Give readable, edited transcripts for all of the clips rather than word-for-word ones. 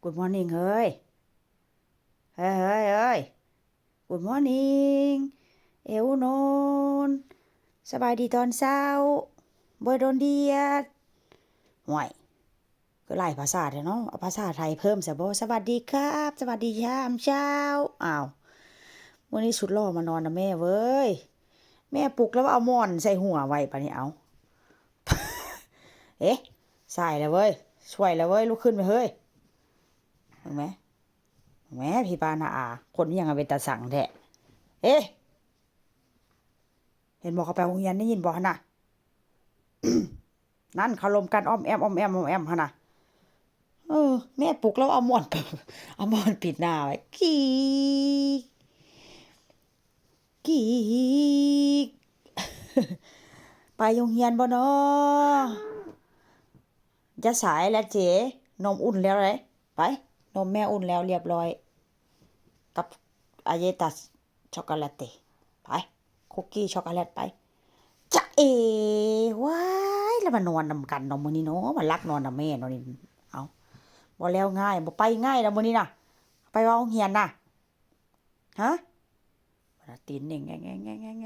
Good morning เฮ้ยเฮ้ย Good morning เอวนนสบายดีตอนเช้าบ่โดนเดียดห่วยก็หลายภาษาเนาะเอาภาษาไทยเพิ่มซะบ่สวัสดีครับสวัสดียามเช้าอ้าวมื้อนี้สุดหล่อมานอนนะแม่เว้ยแม่ปลุกแล้วเอาหมอนใส่หัวไว้ปะนี่เอาเอ๊ะสายแล้วเว้ยช่วยแล้วเว้ยลุกขึ้นไปเฮ้ยเห็นไหมแหมพี่ปานาอาคนยังเอาเป็นตาสั่งแท้เอ๊ะเห็นบอกเขาไปโรงเรียนได้ยินบ่หั่นน่ะ นั่นเขาลมกันอ้อมแอมหั่นน่ะแม่ปลุกแล้วเอาหมอนเอาหมอนปิดหน้าไว้กีกไปโรงเรียนบ่น้อจะสายแล้วเจ๋นมอุ่นแล้วเลยไปนมแม่อุ่นแล้วเรียบร้อยกับอาเยตัสช็อกโกแลตไปคุกกี้ช็อกโกแลตไปจะว้ายแล้วมานอนนำกันเนาะมื้อนี้เนาะมาลักนอนนำแม่เนาะนี่เอาบ่แล้วง่ายบ่ไปง่ายแล้วมื้อนี้น่ะไปว่าโรงเรียนน่ะฮะตีนแง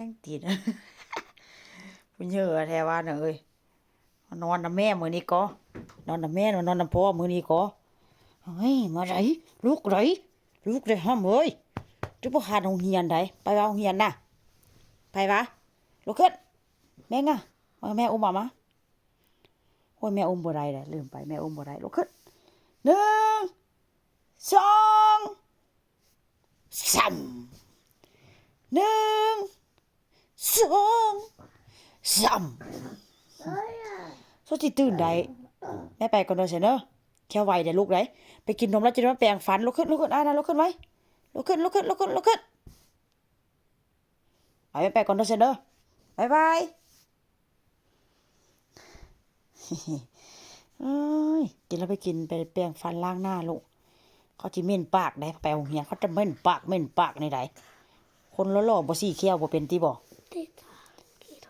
งตีนผู้เหยื่อแท้ว่าน่ะเอ้ยนอนนำแม่มื้อนี้ก็นอนนำแม่นอนนำพ่อมื้อนี้ก็เฮ้ยมาไหนลูกไหนลูกได้ห้ามเอ้ยจะบ่หาโรงเรียนใดไปว่าโรงเรียนน่ะไปวะลุกขึ้นแม่งอ่ะแม่อุ้มมาโอ้ยแม่อุ้มบ่ได้เลยลืมไปแม่อุ้มบ่ได้ลุกขึ้น1 2 3 1 2 3สุดที่ตื่นได้แม่ไปก่อนเด้อเสียเด้อแค่ไวเด้อลูกเด้ไปกินนมแล้วจะได้มาแปรงฟันลุกขึ้นอ่านะลุกขึ้นไว้ลุกขึ้นไปแม่ไปก่อนเด้อเสียเด้อบ๊ายบายเอ้ยกินแล้วไปกินไปแปรงฟันล้างหน้าลูกเขาสิเหม็นปากได้ไปโรงเรียนเขาจะเหม็นปากนี่ได้คนหล่อๆบ่สีเขียวบ่เป็นติบ่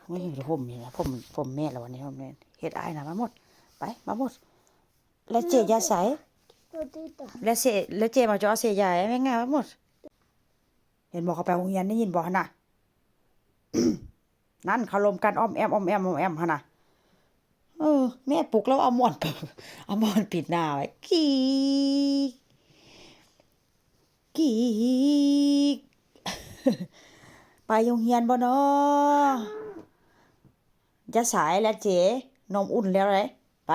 ไม่เห็นผมนี่นะผมแม่แล้ววันนี้ผมแม่เฮ็ดอ้ายน่ะมาหมดไปมาหมดแล้วเจยาใสแล้วเจมาจ่อเสยาแม่งามาหมดเห็นบอกเขาไปโรงเรียนได้ยินบ่หั่นน่ะ นั่นเขาลมกันอ้อมแอมหั่นน่ะแม่ปลุกแล้วเอาหมอนเอาหมอนปิดหน้าไว้กไปโรงเรียนบ่น้อจะสายแล้วเจ๋นมอุ่นแล้วเลยไป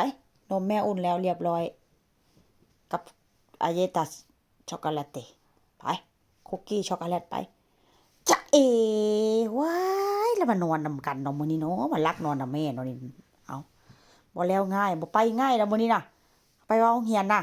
นมแม่อุ่นแล้วเรียบร้อยกับอาเยตัสช็อกโกแลตไปคุกกี้ช็อกโกแลตไปจะว้ายแล้วมานอนนำกันเนาะมื้อนี้เนาะมาลักนอนนำแม่เนาะนี่เอาบ่แล้วง่ายบ่ไปง่ายแล้วมื้อนี้น่ะไปว่าโรงเรียนน่ะ